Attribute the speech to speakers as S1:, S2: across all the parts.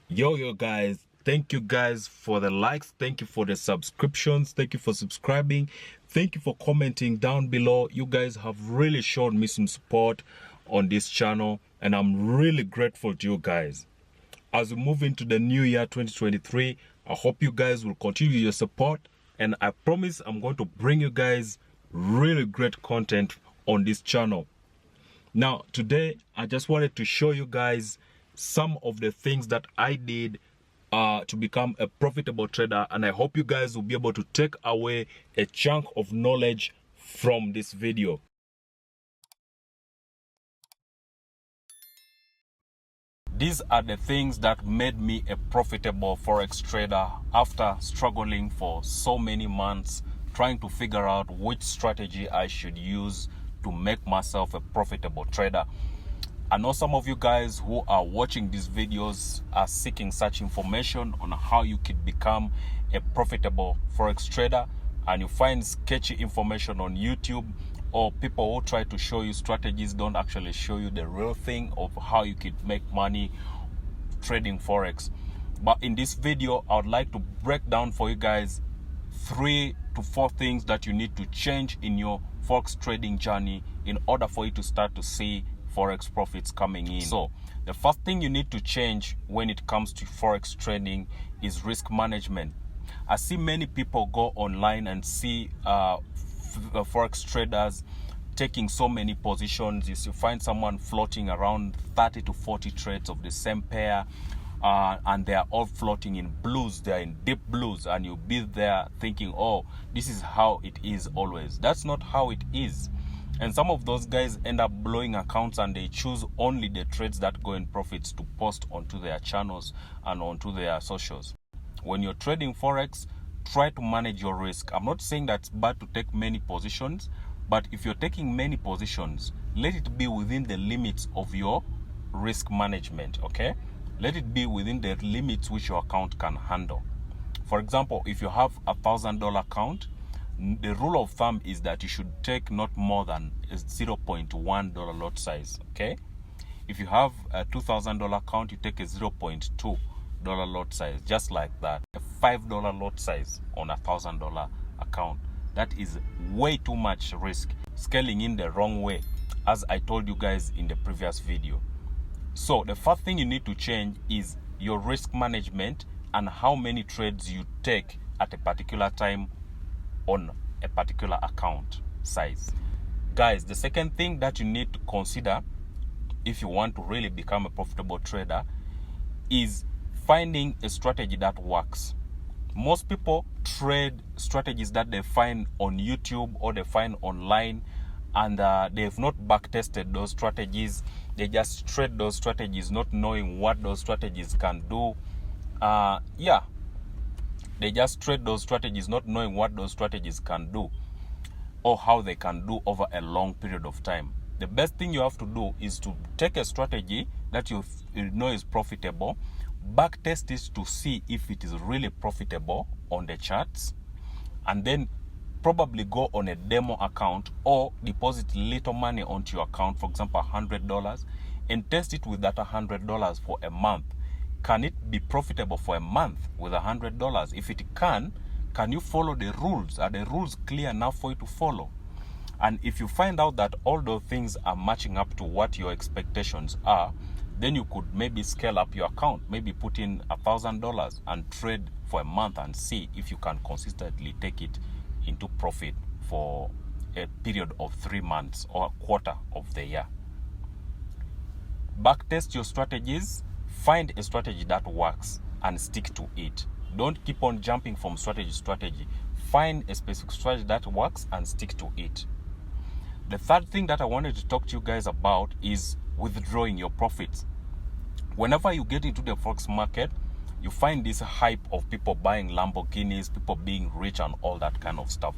S1: Yo guys, thank you guys for the likes, thank you for the subscriptions, thank you for subscribing, thank you for commenting down below. You guys have really shown me some support on this channel and I'm really grateful to you guys. As we move into the new year 2023, I hope you guys will continue your support, and I promise I'm going to bring you guys really great content on this channel. Now today I just wanted to show you guys some of the things that I did to become a profitable trader, and I hope you guys will be able to take away a chunk of knowledge from this video. These are the things that made me a profitable Forex trader after struggling for so many months trying to figure out which strategy I should use to make myself a profitable trader. I know some of you guys who are watching these videos are seeking such information on how you could become a profitable Forex trader, and you find sketchy information on YouTube, or people who try to show you strategies don't actually show you the real thing of how you could make money trading Forex. But in this video, I would like to break down for you guys 3 to 4 things that you need to change in your Forex trading journey in order for you to start to see Forex profits coming in. So the first thing you need to change when it comes to Forex trading is risk management. I see many people go online and see Forex traders taking so many positions. You find someone floating around 30 to 40 trades of the same pair, and they are all floating in blues. They're in deep blues, and you'll be there thinking, oh, this is how it is always. That's not how it is. And some of those guys end up blowing accounts, and they choose only the trades that go in profits to post onto their channels and onto their socials. When you're trading Forex, try to manage your risk. I'm not saying that it's bad to take many positions, but if you're taking many positions, let it be within the limits of your risk management, okay? Let it be within the limits which your account can handle. For example, if you have $1,000 account, the rule of thumb is that you should take not more than a $0.1 lot size, okay? If you have a $2,000 account, you take a $0.2 lot size, just like that. A $5 lot size on a $1,000 account. That is way too much risk, scaling in the wrong way, as I told you guys in the previous video. So the first thing you need to change is your risk management and how many trades you take at a particular time on a particular account size. Guys, the second thing that you need to consider if you want to really become a profitable trader is finding a strategy that works. Most people trade strategies that they find on YouTube or they find online, and they've not back tested those strategies. They just trade those strategies not knowing what those strategies can do. They just trade those strategies not knowing what those strategies can do or how they can do over a long period of time. The best thing you have to do is to take a strategy that you know is profitable, back test it to see if it is really profitable on the charts, and then probably go on a demo account or deposit little money onto your account, for example $100, and test it with that $100 for a month. Can it be profitable for a month with $100? If it can you follow the rules? Are the rules clear enough for you to follow? And if you find out that all those things are matching up to what your expectations are, then you could maybe scale up your account, maybe put in $1,000 and trade for a month and see if you can consistently take it into profit for a period of 3 months or a quarter of the year. Backtest your strategies, find a strategy that works and stick to it. Don't keep on jumping from strategy to strategy. Find a specific strategy that works and stick to it. The third thing that I wanted to talk to you guys about is withdrawing your profits. Whenever you get into the Forex market, you find this hype of people buying Lamborghinis, people being rich and all that kind of stuff.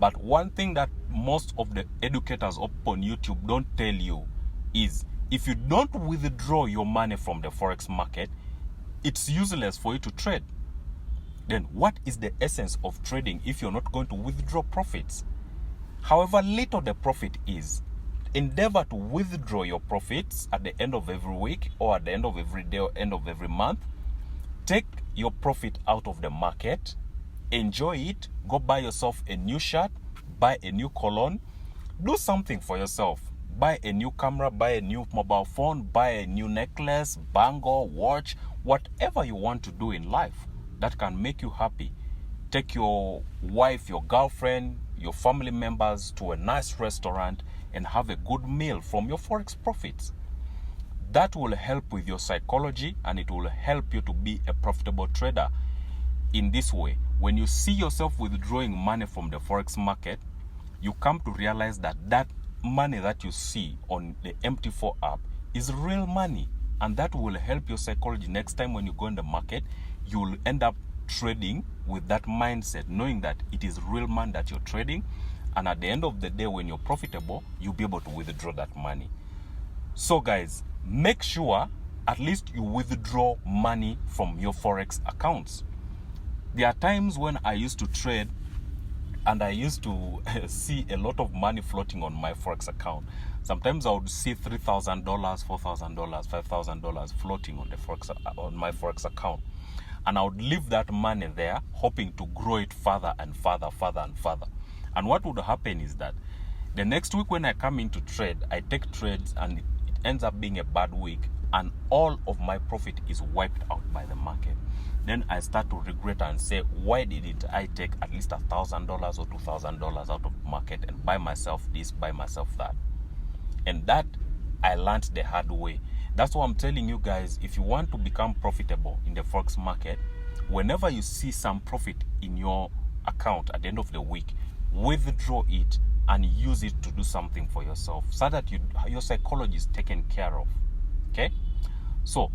S1: But one thing that most of the educators up on YouTube don't tell you is if you don't withdraw your money from the Forex market, it's useless for you to trade. Then what is the essence of trading if you're not going to withdraw profits? However little the profit is, endeavor to withdraw your profits at the end of every week or at the end of every day or end of every month, take your profit out of the market, enjoy it, go buy yourself a new shirt, buy a new cologne, do something for yourself. Buy a new camera, buy a new mobile phone, buy a new necklace, bangle, watch, whatever you want to do in life that can make you happy. Take your wife, your girlfriend, your family members to a nice restaurant and have a good meal from your Forex profits. That will help with your psychology and it will help you to be a profitable trader. In this way, when you see yourself withdrawing money from the Forex market, you come to realize that that money that you see on the MT4 app is real money, and that will help your psychology. Next time when you go in the market, you will end up trading with that mindset, knowing that it is real money that you're trading, and at the end of the day when you're profitable, you'll be able to withdraw that money. So guys, make sure at least you withdraw money from your Forex accounts. There are times when I used to trade and I used to see a lot of money floating on my Forex account. Sometimes I would see $3,000, $4,000, $5,000 floating on the Forex, on my Forex account. And I would leave that money there, hoping to grow it further and further, further and further. And what would happen is that the next week when I come into trade, I take trades and it ends up being a bad week and all of my profit is wiped out by the market. Then I start to regret and say, why didn't I take at least $1,000 or $2,000 out of the market and buy myself this, buy myself that? And that I learned the hard way. That's why I'm telling you guys, if you want to become profitable in the Forex market, whenever you see some profit in your account at the end of the week, withdraw it and use it to do something for yourself so that your psychology is taken care of. Okay? So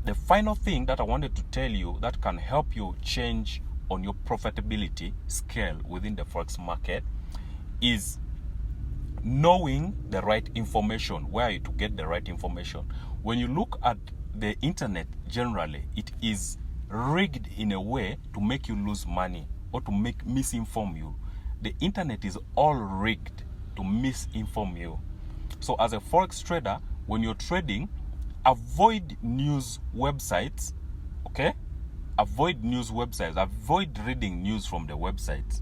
S1: the final thing that I wanted to tell you that can help you change on your profitability scale within the Forex market is knowing the right information, where you to get the right information. When you look at the internet generally, it is rigged in a way to make you lose money or to misinform you. The internet is all rigged to misinform you. So as a Forex trader, when you're trading, avoid news websites, okay? Avoid news websites, avoid reading news from the websites.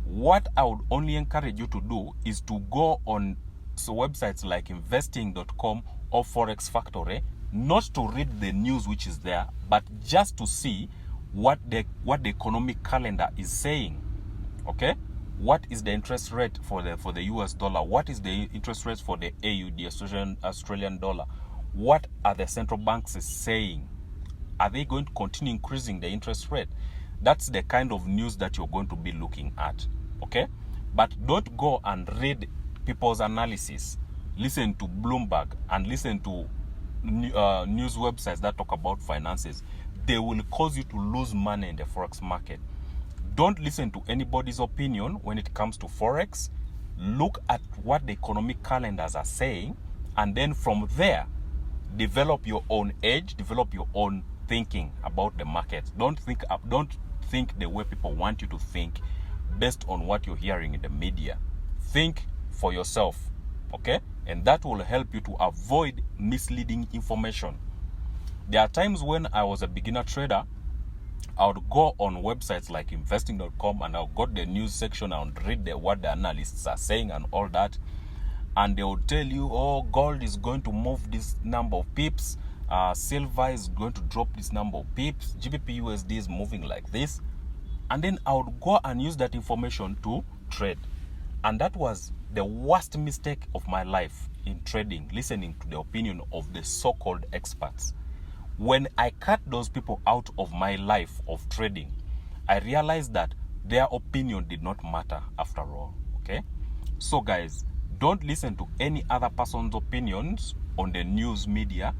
S1: What I would only encourage you to do is to go on websites like investing.com or Forex Factory, not to read the news which is there, but just to see what the economic calendar is saying, okay? What is the interest rate for the US dollar? What is the interest rate for the AU, the Australian dollar? What are the central banks saying? Are they going to continue increasing the interest rate? That's the kind of news that you're going to be looking at, okay? But don't go and read people's analysis. Listen to Bloomberg and listen to news websites that talk about finances. They will cause you to lose money in the Forex market. Don't listen to anybody's opinion when it comes to Forex. Look at what the economic calendars are saying, and then from there, develop your own edge, develop your own thinking about the market. Don't think the way people want you to think based on what you're hearing in the media. Think for yourself, okay? And that will help you to avoid misleading information. There are times when I was a beginner trader, I would go on websites like investing.com and I'll go to the news section and read what the analysts are saying and all that. And they will tell you, oh, gold is going to move this number of pips. Silver is going to drop this number of pips. GBP USD is moving like this. And then I would go and use that information to trade. And that was the worst mistake of my life in trading, listening to the opinion of the so-called experts. When I cut those people out of my life of trading, I realized that their opinion did not matter after all, okay? So guys, don't listen to any other person's opinions on the news media.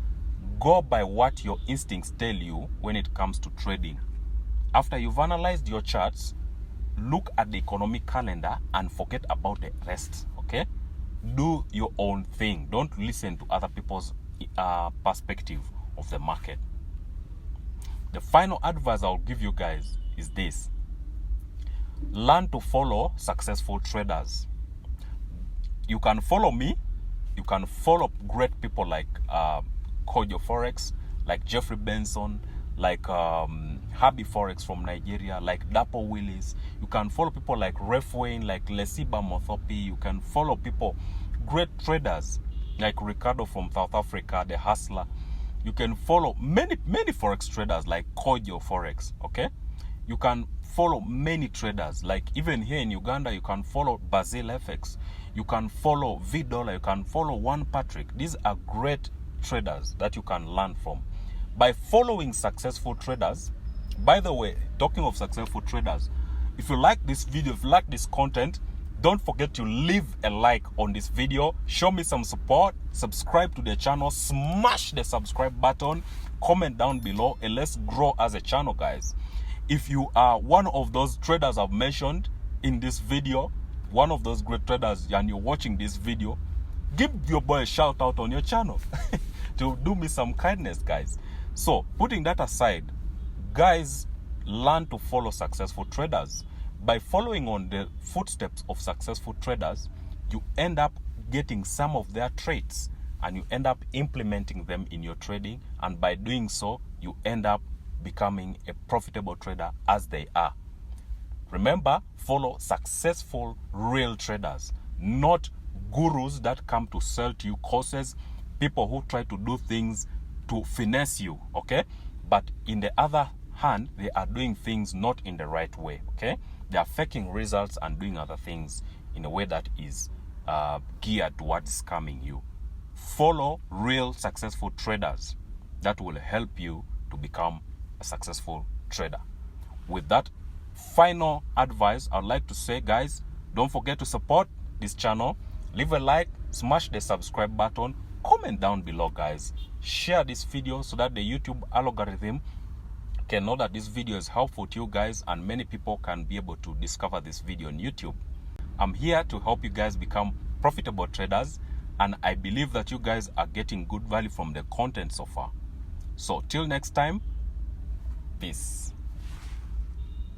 S1: Go by what your instincts tell you when it comes to trading. After you've analyzed your charts, look at the economic calendar and forget about the rest, okay? Do your own thing. Don't listen to other people's perspective of the market. The final advice I'll give you guys is this: learn to follow successful traders. You can follow me, you can follow great people like Kojo Forex, like Jeffrey Benson, like Happy Forex from Nigeria, like Dapo Willis. You can follow people like Refwayne, like Lesiba Mothopi. You can follow people, great traders like Ricardo from South Africa, the hustler. You can follow many Forex traders like Kojo Forex, okay? You can follow many traders, like even here in Uganda, you can follow Basil FX. You can follow V-Dollar. You can follow One Patrick. These are great traders that you can learn from. By following successful traders, by the way, talking of successful traders, if you like this video, if you like this content, don't forget to leave a like on this video. Show me some support. Subscribe to the channel. Smash the subscribe button. Comment down below and let's grow as a channel, guys. If you are one of those traders I've mentioned in this video, one of those great traders, and you're watching this video, give your boy a shout out on your channel to do me some kindness, guys. So putting that aside, guys, learn to follow successful traders. By following on the footsteps of successful traders, you end up getting some of their traits and you end up implementing them in your trading, and by doing so you end up becoming a profitable trader as they are. Remember, follow successful real traders, not gurus that come to sell to you courses, people who try to do things to finesse you, okay? But in the other hand, they are doing things not in the right way, okay? They are faking results and doing other things in a way that is geared towards scamming you. Follow real successful traders. That will help you to become a successful trader. With that final advice, I'd like to say, guys, don't forget to support this channel. Leave a like, smash the subscribe button, comment down below, guys. Share this video so that the YouTube algorithm can know that this video is helpful to you guys and many people can be able to discover this video on YouTube. I'm here to help you guys become profitable traders, and I believe that you guys are getting good value from the content so far. So till next time, peace.